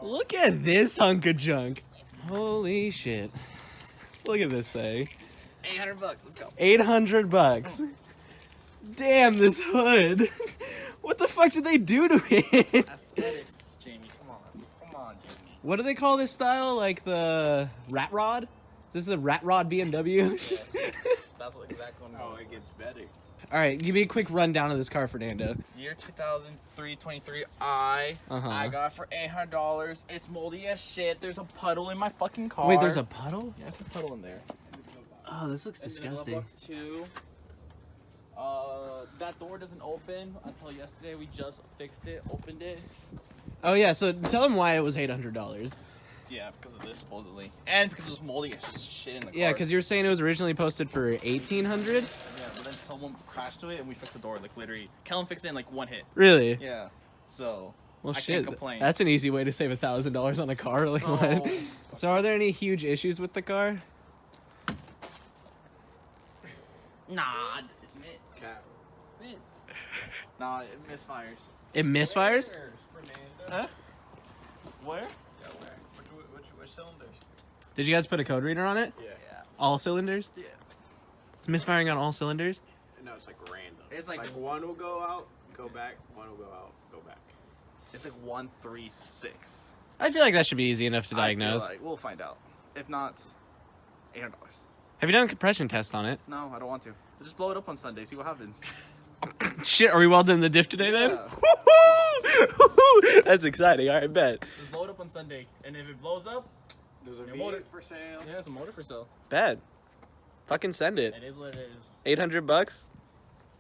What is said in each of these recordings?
Look at this hunk of junk. Holy shit. Look at this thing. $800, let's go. 800 bucks. Damn, this hood. What the fuck did they do to it? Aesthetics, Jamie. Come on, Jamie. What do they call this style? Like the rat rod? Is this a rat rod BMW? Yes. That's what exactly what I'm Oh, it gets better. All right, give me a quick rundown of this car, Fernando. Year 2003 23i. I got it for $800. It's moldy as shit. There's a puddle in my fucking car. Wait, there's a puddle? Yeah, there's a puddle in there. Oh, this looks disgusting. And too. That door doesn't open until yesterday. We just fixed it, opened it. Oh yeah, so tell them why it was $800. Yeah, because of this supposedly, and because it was moldy as shit in the car. Yeah, because you were saying it was originally posted for $1,800. Yeah, but then someone crashed to it, and we fixed the door like literally. Kellen fixed it in like one hit. Really? Yeah. So. Well, I shit. can't complain. That's an easy way to save $1,000 on a car. Like what? So, are there any huge issues with the car? Nah, it's mint. Cap. Mint. Nah, it misfires. It misfires? Huh? Where? Yeah, where? Which cylinders? Did you guys put a code reader on it? Yeah. All cylinders? Yeah. It's misfiring on all cylinders? No, it's like random. It's like one will go out, go back. One will go out, go back. It's like 136. I feel like that should be easy enough to diagnose. I feel like we'll find out. If not, $800. Have you done a compression test on it? No, I don't want to. Just blow it up on Sunday. See what happens. Shit, are we welding the diff today then? Yeah. That's exciting. All right, bet. Just blow it up on Sunday, and if it blows up, There's a Your motor motor. for sale. yeah, it's a motor for sale. Bet. Fucking send it. It is what it is. 800 bucks?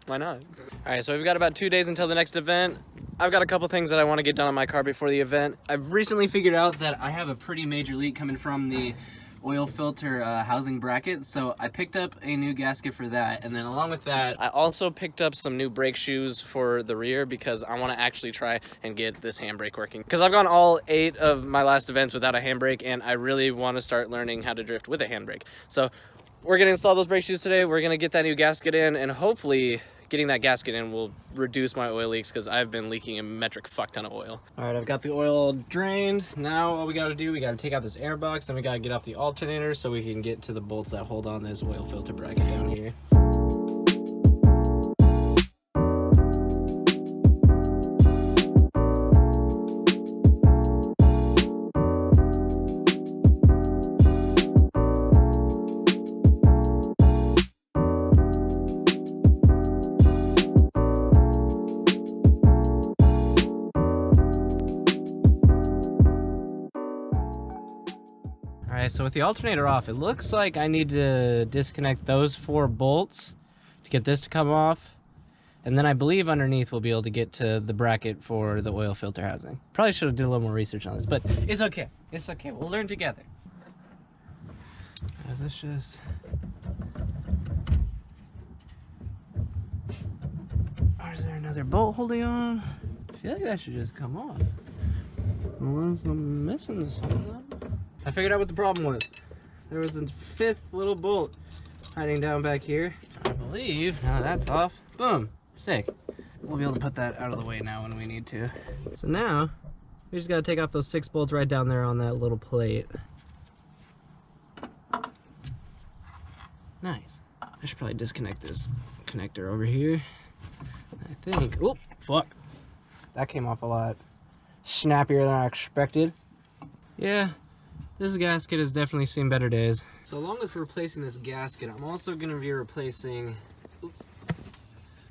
Why not? All right, so we've got about 2 days until the next event. I've got a couple things that I want to get done on my car before the event. I've recently figured out that I have a pretty major leak coming from the oil filter housing bracket, so I picked up a new gasket for that, and then along with that, I also picked up some new brake shoes for the rear because I want to actually try and get this handbrake working. Because I've gone all 8 of my last events without a handbrake, and I really want to start learning how to drift with a handbrake. So we're going to install those brake shoes today. We're going to get that new gasket in, and hopefully getting that gasket in will reduce my oil leaks because I've been leaking a metric fuck ton of oil. All right, I've got the oil drained. Now all we got to do, we got to take out this air box, then we got to get off the alternator so we can get to the bolts that hold on this oil filter bracket down here. So with the alternator off, it looks like I need to disconnect those 4 bolts to get this to come off. And then I believe underneath we'll be able to get to the bracket for the oil filter housing. Probably should have did a little more research on this, but it's okay. It's okay. We'll learn together. Is this just... Or is there another bolt holding on? I feel like that should just come off. Unless I'm missing something. I figured out what the problem was. There was a 5th little bolt hiding down back here. I believe, now that's off, boom, sick. We'll be able to put that out of the way now when we need to. So now, we just gotta take off those 6 bolts right down there on that little plate. Nice. I should probably disconnect this connector over here. I think, oh, fuck. That came off a lot snappier than I expected. Yeah. This gasket has definitely seen better days. So along with replacing this gasket, I'm also going to be replacing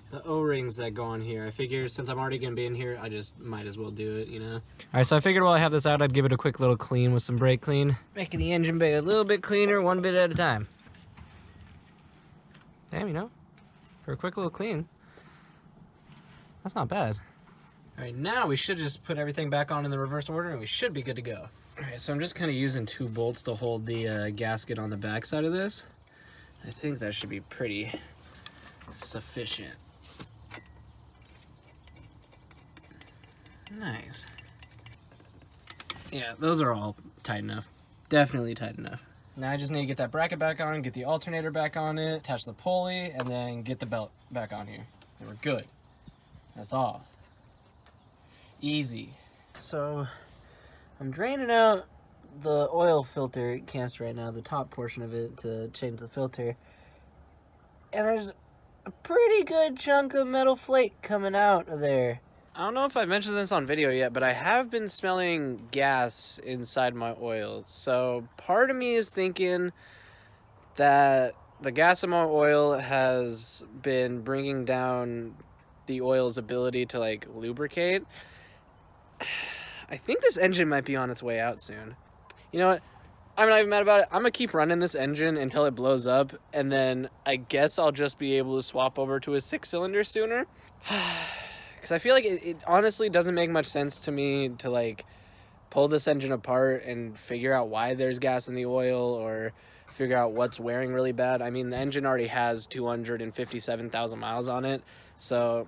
the O-rings that go on here. I figure since I'm already going to be in here, I just might as well do it, you know? Alright, so I figured while I have this out, I'd give it a quick little clean with some brake clean. Making the engine bay a little bit cleaner, 1 bit at a time. Damn, you know, for a quick little clean, that's not bad. Alright, now we should just put everything back on in the reverse order and we should be good to go. Alright, so I'm just kind of using 2 bolts to hold the gasket on the back side of this. I think that should be pretty sufficient. Nice. Yeah, those are all tight enough. Definitely tight enough. Now I just need to get that bracket back on, get the alternator back on it, attach the pulley, and then get the belt back on here. And we're good. That's all. Easy. So I'm draining out the oil filter canister right now, the top portion of it, to change the filter. And there's a pretty good chunk of metal flake coming out of there. I don't know if I've mentioned this on video yet, but I have been smelling gas inside my oil. So part of me is thinking that the gas in my oil has been bringing down the oil's ability to like lubricate. I think this engine might be on its way out soon. You know what? I'm not even mad about it. I'm gonna keep running this engine until it blows up, and then I guess I'll just be able to swap over to a 6-cylinder sooner. Because I feel like it honestly doesn't make much sense to me to like pull this engine apart and figure out why there's gas in the oil or figure out what's wearing really bad. I mean, the engine already has 257,000 miles on it, so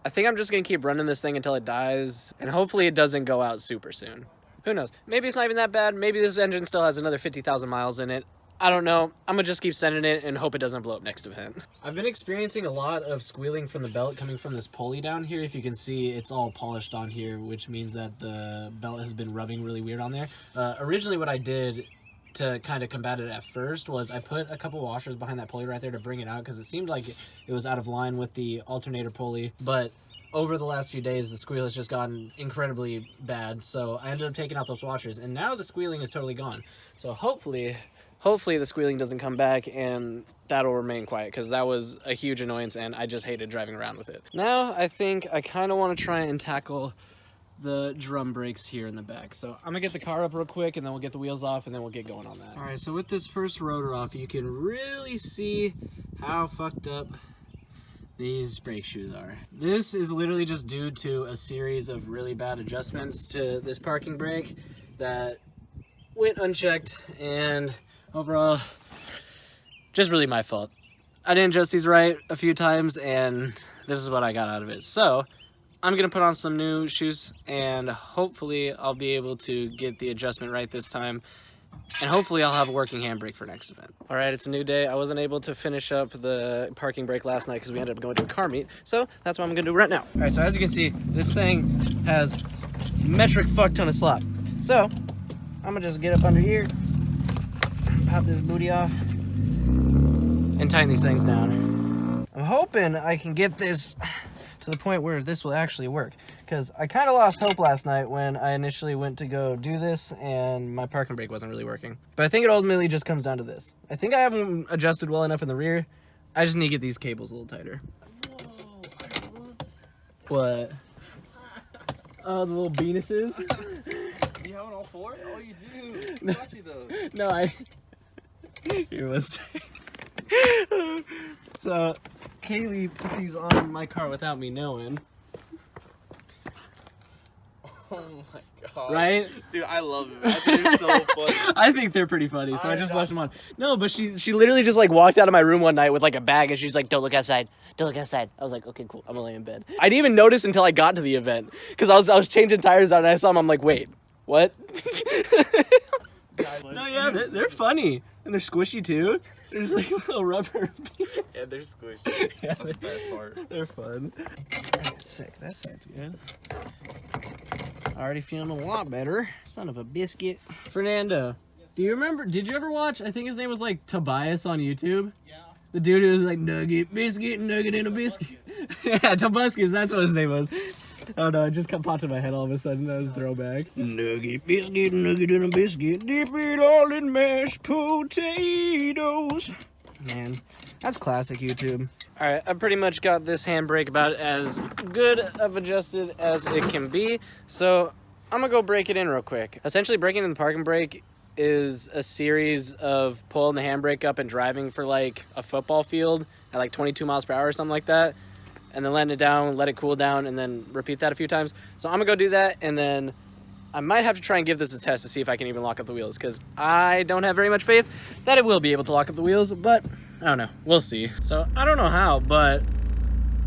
I think I'm just gonna keep running this thing until it dies, and hopefully it doesn't go out super soon. Who knows? Maybe it's not even that bad. Maybe this engine still has another 50,000 miles in it. I don't know. I'm gonna just keep sending it and hope it doesn't blow up next event. I've been experiencing a lot of squealing from the belt coming from this pulley down here. If you can see, it's all polished on here, which means that the belt has been rubbing really weird on there. Originally what I did to kind of combat it at first was I put a couple washers behind that pulley right there to bring it out, because it seemed like it was out of line with the alternator pulley. But over the last few days, the squeal has just gotten incredibly bad, so I ended up taking out those washers, and now the squealing is totally gone. So hopefully the squealing doesn't come back, and that'll remain quiet, because that was a huge annoyance, and I just hated driving around with it. Now I think I kind of want to try and tackle the drum brakes here in the back. So I'm gonna get the car up real quick, and then we'll get the wheels off, and then we'll get going on that. All right, so with this first rotor off, you can really see how fucked up these brake shoes are. This is literally just due to a series of really bad adjustments to this parking brake that went unchecked, and overall, just really my fault. I didn't adjust these right a few times, and this is what I got out of it. So I'm gonna put on some new shoes, and hopefully I'll be able to get the adjustment right this time. And hopefully I'll have a working handbrake for next event. All right, it's a new day. I wasn't able to finish up the parking brake last night because we ended up going to a car meet. So that's what I'm gonna do right now. All right, so as you can see, this thing has metric fuck ton of slop. So I'm gonna just get up under here, pop this booty off, and tighten these things down. I'm hoping I can get this to the point where this will actually work, because I kind of lost hope last night when I initially went to go do this and my parking brake wasn't really working. But I think it ultimately just comes down to this. I think I haven't adjusted well enough in the rear. I just need to get these cables a little tighter. What? Oh, the little penises? You have it all four? Oh, you do. No. Got you though. No, I... Here, let's So, Kaylee put these on my car without me knowing. Oh my god. Right? Dude, I love it. I think they're so funny. I think they're pretty funny, so I just left them on. No, but she literally just like walked out of my room one night with like a bag, and she's like, "Don't look outside. Don't look outside." I was like, "Okay, cool. I'm gonna lay in bed." I didn't even notice until I got to the event, because I was changing tires out, and I saw them. I'm like, "Wait, what?" No, yeah, they're funny, and they're squishy too. They're just like little rubber beads. Yeah, they're squishy. Yeah, That's the best part. They're fun. Sick. That sounds good. Already feeling a lot better. Son of a biscuit. Fernando, do you remember? Did you ever watch? I think his name was like Tobias on YouTube. Yeah. The dude who was like nugget, biscuit, nugget, and a biscuit. Yeah, Tobuscus. That's what his name was. Oh no, it just popped in my head all of a sudden. That was a throwback. Nugget, biscuit, nugget, and a biscuit. Dip it all in mashed potatoes. Man, that's classic YouTube. Alright, I pretty much got this handbrake about as good of adjusted as it can be. So I'm gonna go break it in real quick. Essentially, breaking in the parking brake is a series of pulling the handbrake up and driving for like a football field at like 22 miles per hour or something like that, and then letting it down, let it cool down, and then repeat that a few times. So I'm gonna go do that, and then I might have to try and give this a test to see if I can even lock up the wheels, because I don't have very much faith that it will be able to lock up the wheels, but I don't know. We'll see. So I don't know how, but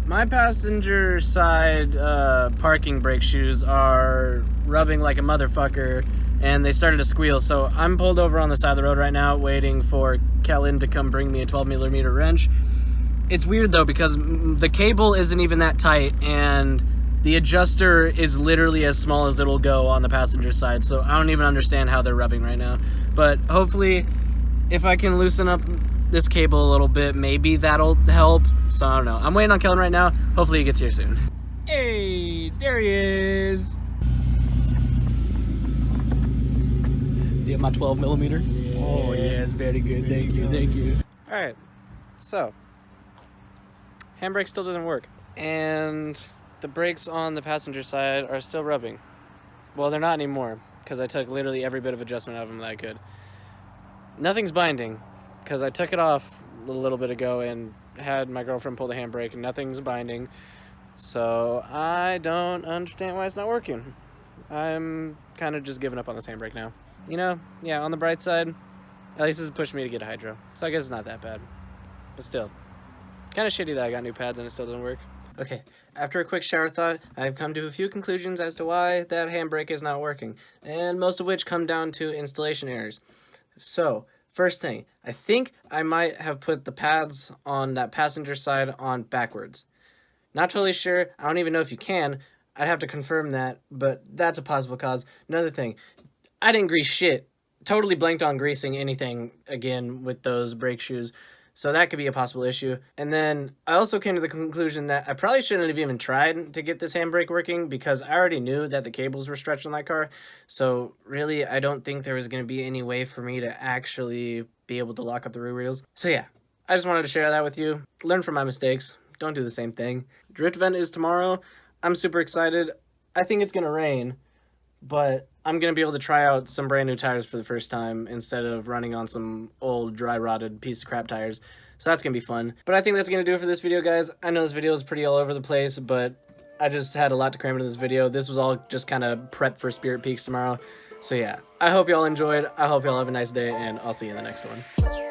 my passenger side parking brake shoes are rubbing like a motherfucker, and they started to squeal. So I'm pulled over on the side of the road right now waiting for Kellen to come bring me a 12mm wrench. It's weird though, because the cable isn't even that tight, and The adjuster is literally as small as it'll go on the passenger side, so I don't even understand how they're rubbing right now. But hopefully, if I can loosen up this cable a little bit, maybe that'll help. So I don't know. I'm waiting on Kellen right now. Hopefully he gets here soon. Hey, there he is. You have my 12 millimeter? Yeah. Oh yes, very good. Thank you, thank you. All right, so handbrake still doesn't work, and the brakes on the passenger side are still rubbing. Well, they're not anymore because I took literally every bit of adjustment of them that I could. Nothing's binding because I took it off a little bit ago and had my girlfriend pull the handbrake, and nothing's binding. So I don't understand why it's not working. I'm kind of just giving up on this handbrake now. You know, yeah, on the bright side, at least this has pushed me to get a hydro. So I guess it's not that bad. But still, kind of shitty that I got new pads and it still doesn't work. Okay, after a quick shower thought, I've come to a few conclusions as to why that handbrake is not working, and most of which come down to installation errors. So, first thing, I think I might have put the pads on that passenger side on backwards. Not totally sure, I don't even know if you can. I'd have to confirm that, but that's a possible cause. Another thing, I didn't grease shit. Totally blanked on greasing anything again with those brake shoes. So that could be a possible issue. And then I also came to the conclusion that I probably shouldn't have even tried to get this handbrake working because I already knew that the cables were stretched on that car. So really, I don't think there was going to be any way for me to actually be able to lock up the rear wheels. So yeah, I just wanted to share that with you. Learn from my mistakes. Don't do the same thing. Drift event is tomorrow. I'm super excited. I think it's going to rain, but I'm going to be able to try out some brand new tires for the first time instead of running on some old dry rotted piece of crap tires. So that's going to be fun. But I think that's going to do it for this video, guys. I know this video is pretty all over the place, but I just had a lot to cram into this video. This was all just kind of prep for Spirit Peaks tomorrow. So yeah, I hope y'all enjoyed. I hope y'all have a nice day, and I'll see you in the next one.